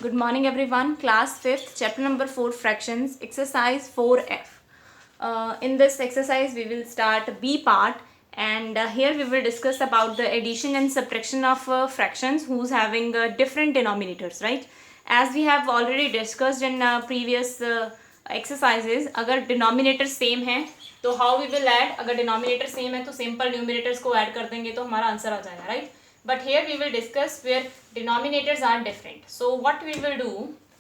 Good morning everyone. Class 5th, chapter number 4, fractions, exercise 4F. In this exercise we will start B part, and here we will discuss about the addition and subtraction of fractions who's having different denominators, right? As we have already discussed in previous exercises, अगर denominator same है तो how we will add? अगर denominator same है तो simple numerators को add कर देंगे तो हमारा आंसर आ जाएगा, right? But here we will discuss where denominators are different. So what we will do,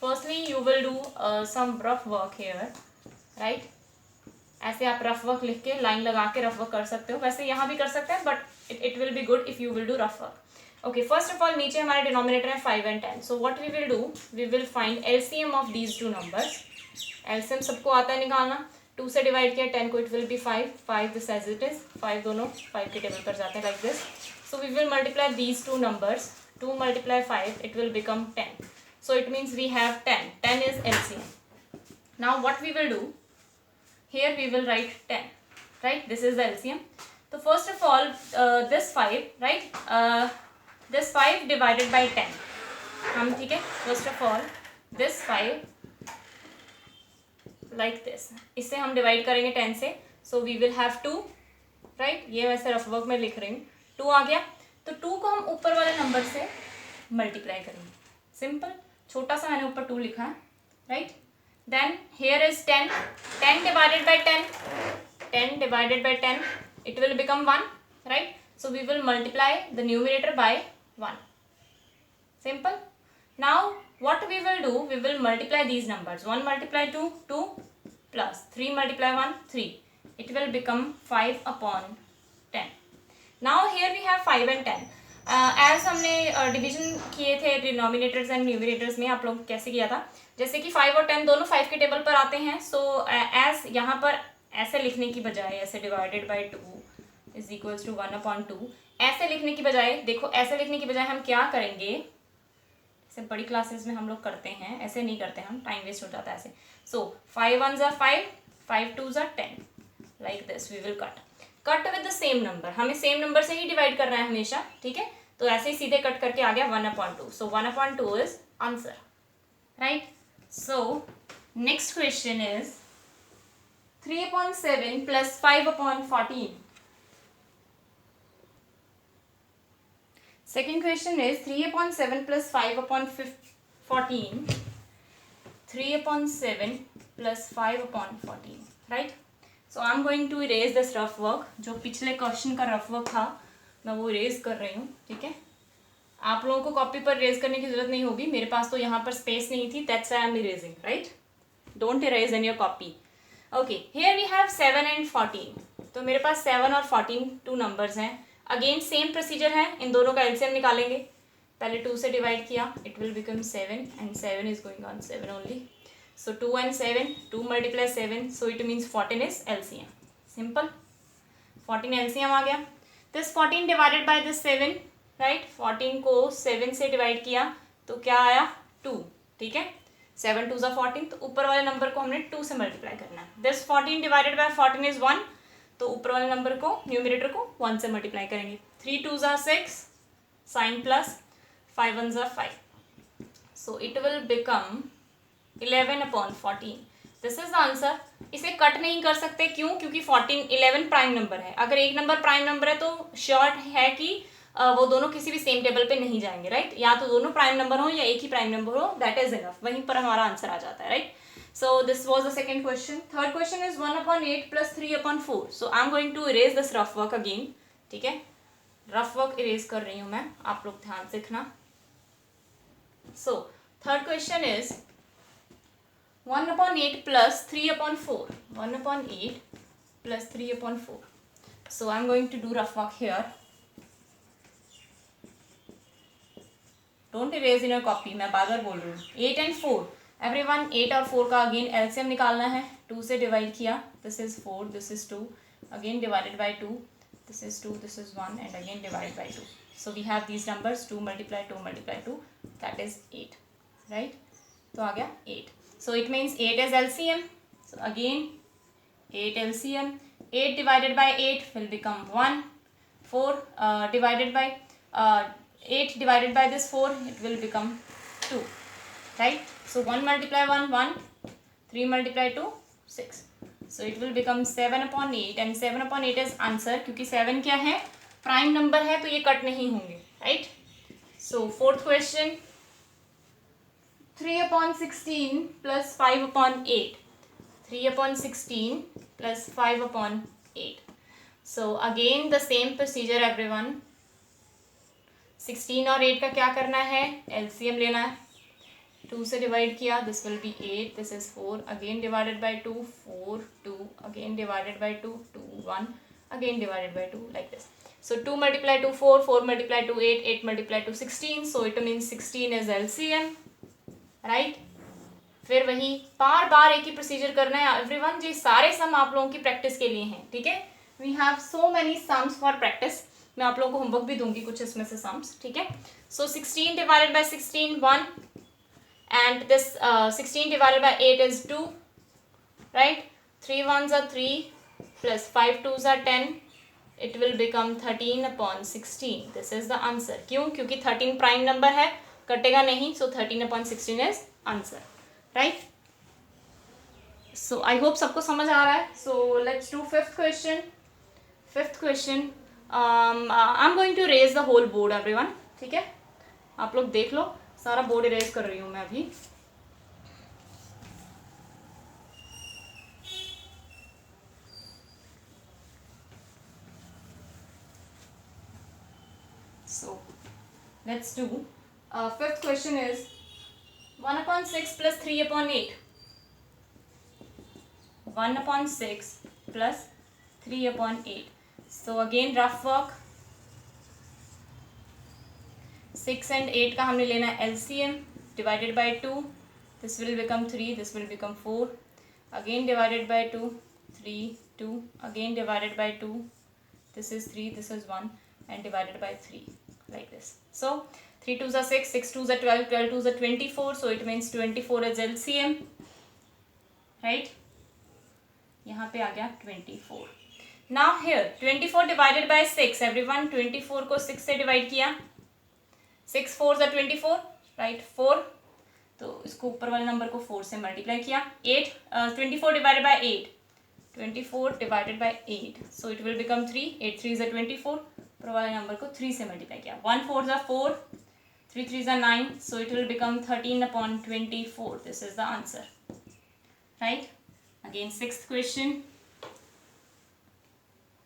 firstly you will do some rough work here, right? ऐसे आप रफ वर्क लिख के लाइन लगा के रफ वर्क कर सकते हो, वैसे यहाँ भी कर सकते हैं, but it will be good if you will do rough work. Okay, first of all नीचे हमारे डिनोमिनेटर है 5 and 10. So what we will do, we will find LCM of these two numbers. LCM सबको आता है निकालना. 2 से divide किया 10 को, it will be 5 this as it is. 5 दोनों 5 के टेबल पर जाते हैं like this. So we will multiply these two numbers. 2 multiply 5, it will become 10. So it means we have 10. 10 is LCM. Now what we will do, here we will write 10, right? This is the LCM. So first of all, this 5, right? This 5 divided by 10. हम ठीक है, first of all, this 5 like this. इससे हम divide करेंगे 10 से. So we will have 2, right? ये वैसे rough work में लिख रही हूँ. 2 आ गया तो 2 को हम ऊपर वाले नंबर से मल्टीप्लाई करेंगे. सिंपल, छोटा सा मैंने ऊपर 2 लिखा है, right? Then here is 10. 10 divided by 10, 10 divided by 10, it will become 1, right? So we will multiply the numerator by 1. Simple. Now what we will do, we will multiply these numbers. 1 multiply 2, 2 plus 3 multiply 1, 3. It will become 5 upon 10. Now here we have 5 and 10. As हमने division किए थे denominators and numerators में, आप लोग कैसे किया था, जैसे कि 5 और 10 दोनों 5 के टेबल पर आते हैं. सो एज यहाँ पर ऐसे लिखने की बजाय, ऐसे divided by 2 is equals to 1 upon 2, ऐसे लिखने की बजाय, देखो ऐसे लिखने की बजाय हम क्या करेंगे, जैसे बड़ी क्लासेस में हम लोग करते हैं, ऐसे नहीं करते हम, टाइम वेस्ट हो जाता है ऐसे. So 5 1s are 5, 5 2s are 10, like this we will cut with the same number. हमें सेम नंबर से ही डिवाइड करना है हमेशा, ठीक है? तो ऐसे ही सीधे कट करके आ गया 1 upon 2. So 1 upon 2 is answer, right? So next question is 3 upon 7 plus 5 upon 14. Second question is 3 upon 7 plus 5 upon 14. 3 upon 7 plus 5 upon 14, right? So I am going to erase this rough work. जो पिछले question का rough work था मैं वो erase कर रही हूँ, ठीक है? आप लोगों को कॉपी पर इरेज करने की जरूरत नहीं होगी, मेरे पास तो यहाँ पर स्पेस नहीं थी, that's why I am erasing, right? Don't erase in your copy. Okay, here we have 7 and 14. तो मेरे पास 7 और 14 टू नंबर्स हैं. अगेन सेम प्रोसीजर है, इन दोनों का एलसीएम निकालेंगे. पहले 2 से डिवाइड किया, it will become 7 and 7 is going on 7 only. So 2 and 7, 2 multiply 7, so it means 14 is LCM. Simple. 14 LCM आ गया. This 14 divided by this 7, right? 14 को 7 से डिवाइड किया तो क्या आया? 2, ठीक है? 7 2s are 14, तो ऊपर वाले नंबर को हमने 2 से मल्टीप्लाई करना है. This 14 divided by 14 is 1, तो ऊपर वाले नंबर को, न्यूमरेटर को 1 से मल्टीप्लाई करेंगे. 3 2s are 6, sign plus 5 1s are 5. So it will become 11 upon 14. This is the answer. इसे कट नहीं कर सकते, क्यों? क्योंकि 11 प्राइम नंबर है. अगर एक नंबर प्राइम नंबर है तो श्योर है कि वो दोनों किसी भी सेम टेबल पे नहीं जाएंगे, राइट? या तो दोनों प्राइम नंबर हो या एक ही प्राइम नंबर हो, दैट इज इनफ. वहीं पर हमारा आंसर आ जाता है, right? So this was the second question. Third question is 1 upon 8 plus 3 upon 4. So I am going to erase this rough work again, ठीक है? रफ वर्क इरेज कर रही हूँ मैं, आप लोग ध्यान से देखना. So third question is 1 upon 8 plus 3 upon 4. 1 upon 8 plus 3 upon 4. So I am going to do rough work here. Don't erase in your copy. मैं बार बार बोल रही हूँ. 8 and 4. Everyone 8 और 4 का again LCM निकालना है. 2 से डिवाइड किया. This is 4. This is 2. Again divided by 2. This is 2. This is 1. And again divided by 2. So we have these numbers. 2 multiply 2 multiply 2. That is 8. Right? तो आ गया 8. So it means 8 is LCM. So again 8 LCM. 8 divided by 8 will become 1. 4 divided by 8 divided by this 4, it will become 2. right? So 1 multiply 1, 1, 3 multiply 2, 6. So it will become 7/8 and 7/8 is answer, क्योंकि 7 क्या है, prime number है, तो ये cut नहीं होंगे, right? So fourth question, 3/16 plus 5/8. 3/16 plus 5/8. So again the same procedure everyone. 16 और 8 का क्या करना है, एलसीएम लेना है. 2 से डिवाइड किया, this will be 8, this is 4, again divided by 2, 4, 2, again divided by 2, 2, 1, again divided by 2, like this. So 2 multiply 2, 4, 4 multiply 2, 8, 8 multiply 2, 16. So it means 16 is LCM, right? फिर वही बार बार एक ही प्रोसीजर करना है एवरीवन. जी सारे सम आप लोगों की प्रैक्टिस के लिए हैं, ठीक है. We have so many sums for practice. मैं आप लोगों को होमवर्क भी दूंगी कुछ इसमें से सम्स, ठीक है. सो 16 divided by 16, 1, and this 16 divided by 8 is 2, right? 3 1s are 3 plus 5 2s are 10. It will become 13/16. This is the answer. क्यों? क्योंकि 13 प्राइम नंबर है, कटेगा नहीं, so 13/16 is answer, right? So I hope सबको समझ आ रहा है. So let's do fifth question. Fifth question. I'm going to erase the whole board everyone, ठीक है. आप लोग देख लो, सारा बोर्ड इरेज कर रही हूँ मैं अभी. So let's do fifth question is 1/6 plus 3/8. 1/6 plus 3/8. So again rough work. 6 and 8 का हमने लेना है LCM, divided by 2, this will become 3, this will become 4, again divided by 2, 3, 2, again divided by 2, this is 3, this is 1, and divided by 3, like this. So 3 2s are 6, 6 2s are 12, 12 2s are 24, so it means 24 is LCM, right? यहाँ पे आ गया 24. Now here 24 divided by 6 everyone. 24 को 6 से divide किया, 6 4s are 24, right, 4, तो इसको ऊपर वाले नंबर को 4 से मल्टीप्लाई किया. 8 24 divided by 8, 24 divided by 8, so it will become 3, 8 3s are 24, ऊपर वाले नंबर को 3 से मल्टीप्लाई किया. 1 4s are 4, 3 3s are 9, so it will become 13/24. This is the answer, right? Again sixth question.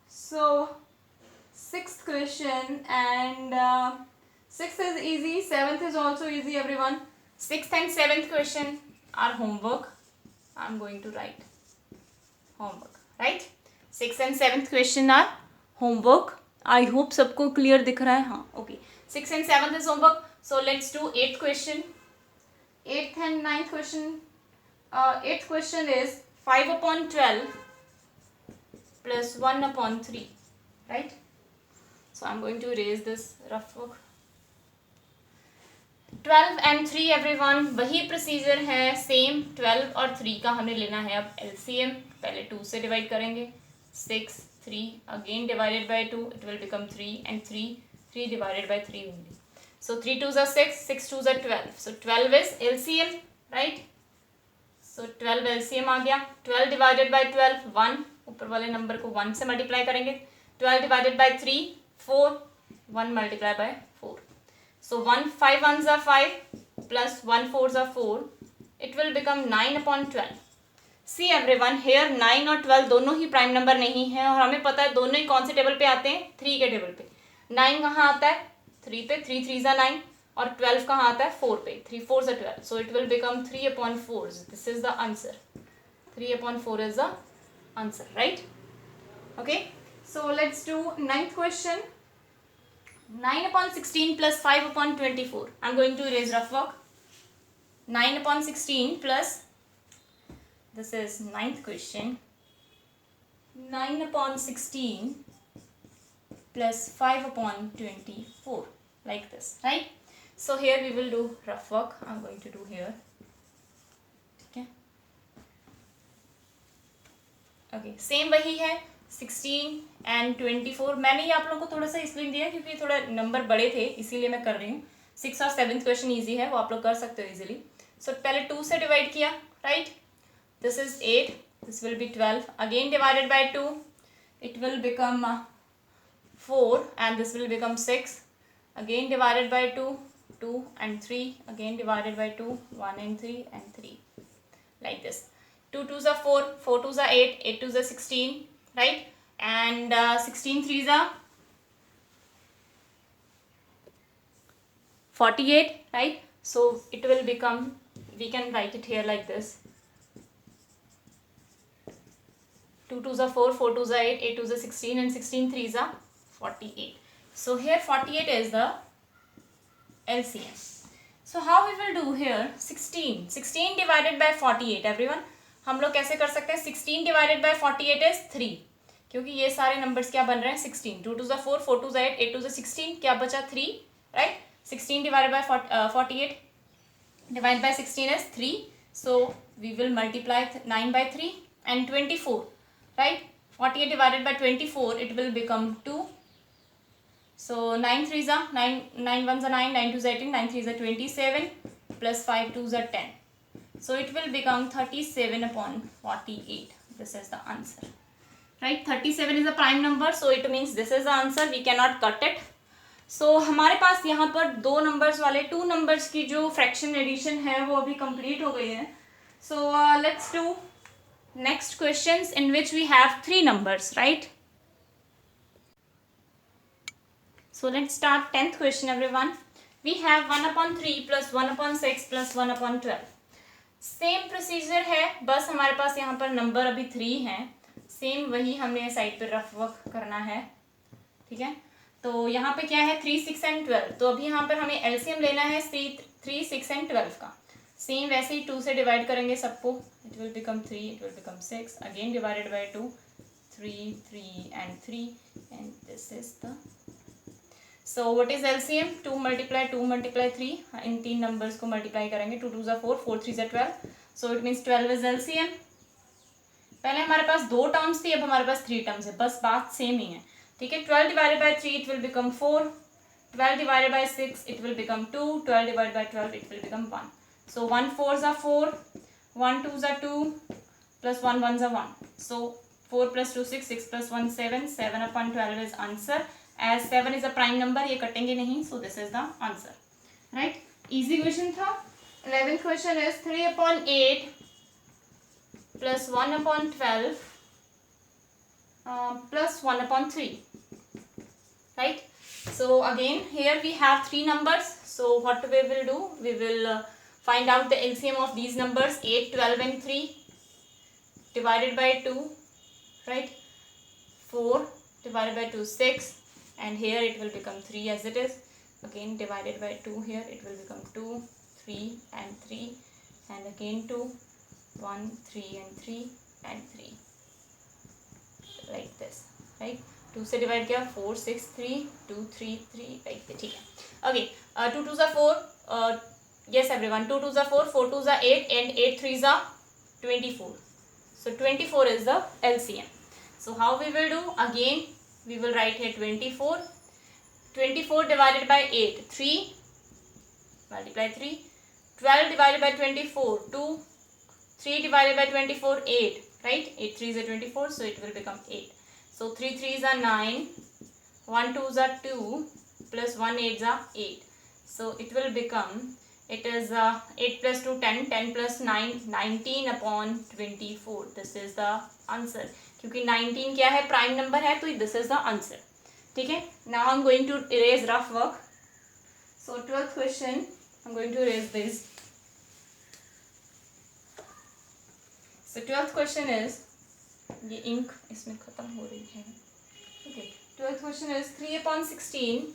So sixth question, and sixth is easy, seventh is also easy everyone. Sixth and seventh question are homework. I'm going to write homework, right? Sixth and seventh question are homework. I hope सबको clear दिख रहा है. हाँ, okay. Sixth and seventh is homework. So let's do eighth question. Eighth and ninth question. Eighth question is 5/12 plus 1/3, right? So I'm going to erase this rough work. 12 and 3 everyone, वही procedure है same. 12 और 3 का हमें लेना है अब LCM. पहले 2 से डिवाइड करेंगे, 6 3, again divided by 2, it will become 3, and 3 divided by 3 only. So 3 2s are 6, 6 2s are 12, so 12 is LCM, right? So 12 LCM आ गया. 12 डिवाइडेड बाय 12, 1, ऊपर वाले नंबर को 1 से मल्टीप्लाई करेंगे. 12 divided by 3, 4, 1 multiply by 4. So 5 1s are 5 plus 1 4s are 4. It will become 9/12. See everyone, here 9 और 12 दोनों ही prime number नहीं है, और हमें पता है दोनों ही कौन से टेबल पे आते हैं, 3 के टेबल पे. 9 कहाँ आता है, 3 पे, 3 3s are 9, और 12 कहाँ आता है, 4 पे, 3 4s are 12. So it will become 3/4. This is the answer. 3/4 is the answer, right? Okay. So let's do ninth question. 9/16 plus 5/24. I'm going to erase rough work. 9/16 plus, this is ninth question. 9/16 plus 5/24, like this, right? So here we will do rough work. I'm going to do here. Okay. Okay. Same वही है. 16 and 24. मैंने ये आप लोगों को थोड़ा सा इसलिए दिया क्योंकि थोड़ा नंबर बड़े थे, इसीलिए मैं कर रही हूँ. 6 और 7th क्वेश्चन ईजी है, वो आप लोग कर सकते हो इजीली. सो पहले 2 से डिवाइड किया, right, this is 8, this will be 12, again divided by 2, it will become 4 and this will become 6, again divided by 2, 2 and 3, again divided by 2, 1 and 3 and 3, like this. 2 2s are 4, 4 2s are 8, 8 2s are 16, right, and 16 3s are 48, right, so it will become, we can write it here like this, 2 2s are 4, 4 2s are 8, 8 2s are 16 and 16 3s are 48. So here 48 is the LCM. So how we will do here, 16 divided by 48, everyone, हम लोग कैसे कर सकते हैं, 16 divided by 48 is 3, क्योंकि ये सारे numbers क्या बन रहे हैं 16, 2 2s are 4, 4 2s are 8, 8 2s are 16, क्या बचा 3, right, 16 divided by 48 divided by 16 is 3, so we will multiply 9 by 3 and 24, right, 48 divided by 24, it will become 2, so 9 3s are 9, 9 1s are 9, 9 2s are 18, 9 3s are 27, plus 5 2s are 10, so it will become 37 upon 48, this is the answer, right, 37 is a prime number, so it means this is the answer, we cannot cut it. So हमारे पास यहाँ पर 2 numbers वाले 2 numbers की जो fraction addition है वो अभी complete हो गई है. So let's do next questions in which we have 3 numbers, right? So let's start 10th question, everyone. We have 1 upon 3 plus 1 upon 6 plus 1 upon 12. Same procedure है, बस हमारे पास यहाँ पर नंबर अभी 3 हैं, सेम वही हमने साइड पर रफ वर्क करना है, ठीक है. तो यहाँ पे क्या है 3 6 एंड 12, तो अभी यहाँ पर हमें एलसीएम लेना है 3 6 एंड 12 का. सेम वैसे ही 2 से डिवाइड करेंगे सबको, it will become 3, it will become 6, again divided by 2, 3 3 and 3 and this is the. So what is LCM, 2 multiply 3, in 3 numbers को मल्टीप्लाई करेंगे, 2 2s are 4, 4 3s are 12, so it means 12 is LCM. पहले हमारे पास 2 terms थी, अब हमारे पास 3 terms है, बस बात सेम ही है, ठीक है. 12 divided by 3 it will become 4, 12 divided by 6 it will become 2, 12 divided by 12 it will become 1. So 1 4s are 4, 1 2s are 2, plus 1 1s are 1. So 4 plus 2 6, 6 plus 1 7, 7 upon 12 is answer. As 7 is a prime number, ये कटेंगे नहीं, so this is the answer, right. Easy question था. 11th question is 3 upon 8 plus 1 upon 12 plus 1 upon 3, right. So again here we have 3 numbers, so what we will do, we will find out the LCM of these numbers, 8 12 and 3 divided by 2, right, 4 divided by 2 6, and here it will become 3 as it is, again divided by 2, here it will become 2 3 and 3, and again 2 1 3 and 3 and 3, like this, right. 2 से divide किया 4 6 3 2 3 3, like this, ठीक है. Okay, 2 2s are 4, yes everyone, 2 2s are 4, 4 2s are 8 and 8 3s are 24, so 24 is the LCM. So how we will do, again we will write here 24, 24 divided by 8 3, multiply 3, 12 divided by 24 2, 3 divided by 24 8, right, 8 3s are 24, so it will become 8. So 3 3s are 9, 1 2s are 2, plus 1 8s are 8, so it will become, it is 8 plus 2 10, 10 plus 9 19 upon 24, this is the answer, क्योंकि 19 क्या है prime number है, तो this is the answer, ठीक है. Now I'm going to erase rough work. So 12th question I'm going to erase this. So 12th question is, ये ink इसमें खत्म हो रही है, okay. 12th question is 3 upon 16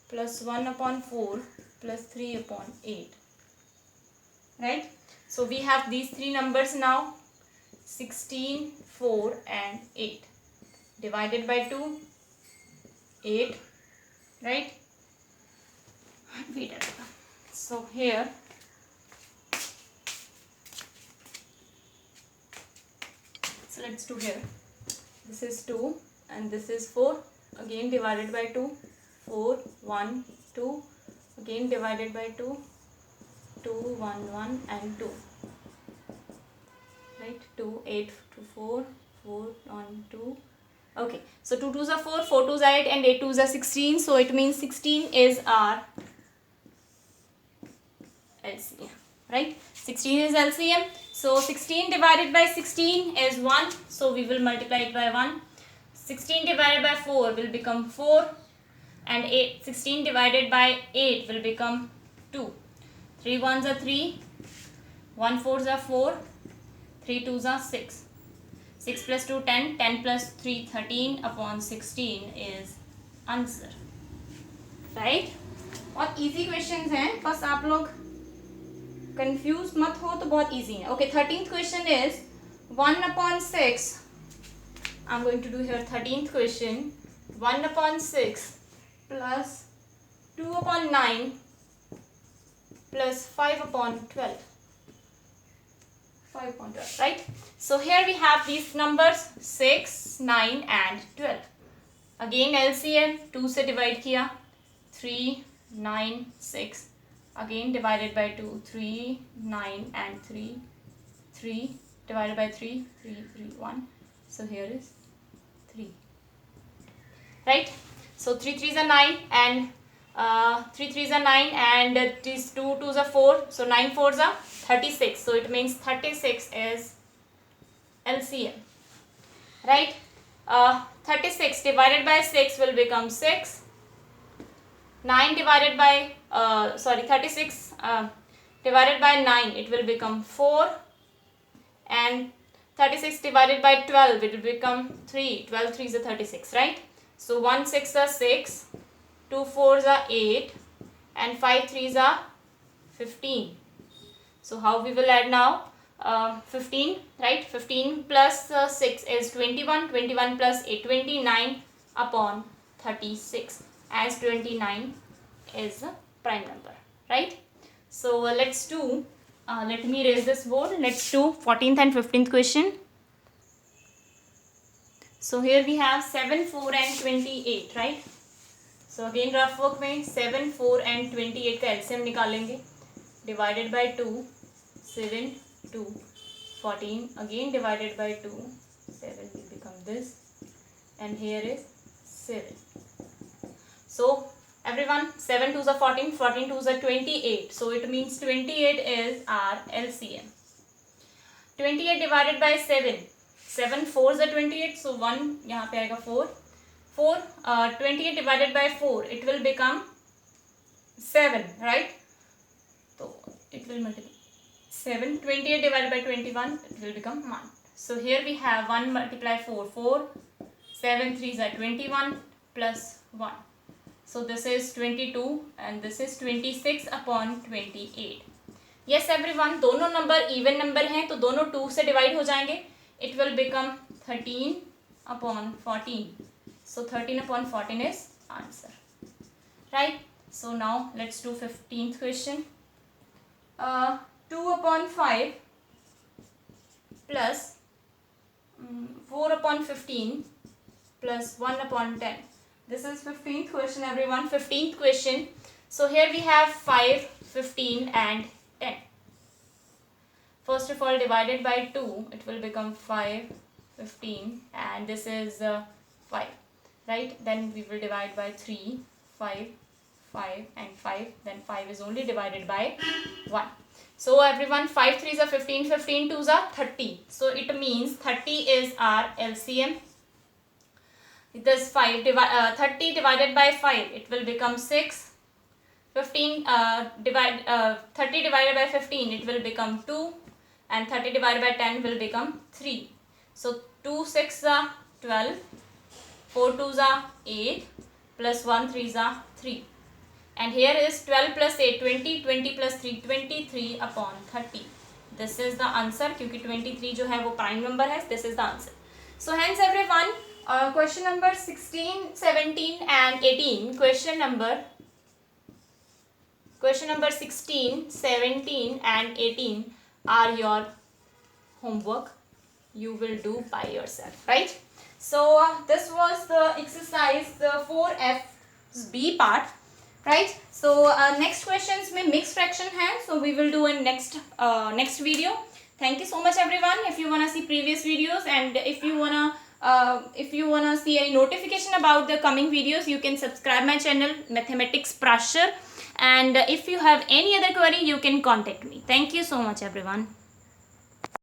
plus 1 upon 4 plus 3 upon 8, right. So we have these 3 numbers now, 16 4 and 8, divided by 2 8, right. Wait, so here so let's do here, this is 2 and this is 4, again divided by 2, 4 1 2, again divided by 2, 2, 1, 1 and 2, right? 2, 8 to 4, 4 on 2. Okay, so 2 2s are 4, 4 2s are 8 and 8 2s are 16. So it means 16 is our LCM, right? 16 is LCM. So 16 divided by 16 is 1. So we will multiply it by 1. 16 divided by 4 will become 4. And 16 divided by 8 will become 2. 3 1s are 3. 1 4s are 4. 3 2s are 6. 6 plus 2 10. 10 plus 3 13 upon 16 is answer, right? बहुत easy questions हैं, बस आप लोग confuse मत हो तो बहुत easy है. Okay, 13th question is 1 upon 6. I'm going to do here 13th question. 1 upon 6 plus 2 upon 9 plus 5 upon 12. 5 upon 12, right? So here we have these numbers 6, 9 and 12. Again LCM 2 से divide किया 3, 9, 6. Again divided by 2, 3, 9 and 3. 3 divided by 3, 3, 3, 1. So here is 3. Right? So 3 3s are 9 and 3 3s are 9 and these 2 2s are 4. So 9 4s are 36. So it means 36 is LCM. Right? 36 divided by 6 will become 6. 9 divided by 36 divided by 9 it will become 4. And 36 divided by 12 it will become 3. 12 3s are 36, right? So 1 6 are 6, 2 4s are 8 and 5 3s are 15. So how we will add now? 15, right? 15 plus 6 is 21. 21 plus 8, 29 upon 36, as 29 is a prime number, right? So let's do, let me raise this board. Let's do 14th and 15th question. So here we have 7, 4 and 28, right? So again rough work में 7, 4 and 28 का LCM निकालेंगे. Divided by 2, 7, 2, 14. Again divided by 2, 7 will become this. And here is 7. So everyone, 7 2s are 14, 14 2s are 28. So it means 28 is our LCM. 28 divided by 7. 7 4s are 28. So 1 यहाँ पे आएगा 4. 4 28 divided by 4 it will become 7, right? So it will multiply 7. 28 divided by 21 it will become 1. So here we have 1 multiply 4, 4. 7 3s are 21 plus 1. So this is 22 and this is 26 upon 28. Yes everyone, दोनों number even number हैं तो दोनों 2 से divide हो जाएंगे. It will become 13 upon 14. So 13 upon 14 is answer, right? So now let's do 15th question. 2 upon 5 plus 4 upon 15 plus 1 upon 10. This is 15th question everyone. 15th question. So here we have 5, 15 and 10. First of all divided by 2 it will become 5, 15 and this is 5, right? Then we will divide by 3, 5, 5 and 5. Then 5 is only divided by 1. So everyone, 5 3s are 15, 15 2s are 30. So it means 30 is our LCM. This 30 divided by 5 it will become 6. 30 divided by 15 it will become 2 and 30 divided by 10 will become 3. So 2 6 are 12, 4 2s are 8 plus 1 3s are 3. And here is 12 plus 8, 20, 20 plus 3, 23 upon 30. This is the answer क्योंकि 23 जो है वो prime number है. This is the answer. So hence everyone, question number 16, 17 and 18. Question number 16, 17 and 18 are your homework. You will do by yourself, right? So this was the exercise, the 4F B part. Right. So next questions में mix fraction है, so we will do in next video. Thank you so much everyone. If you wanna see previous videos and if you wanna see any notification about the coming videos, you can subscribe my channel Mathematics Prashar, and if you have any other query you can contact me. Thank you so much everyone.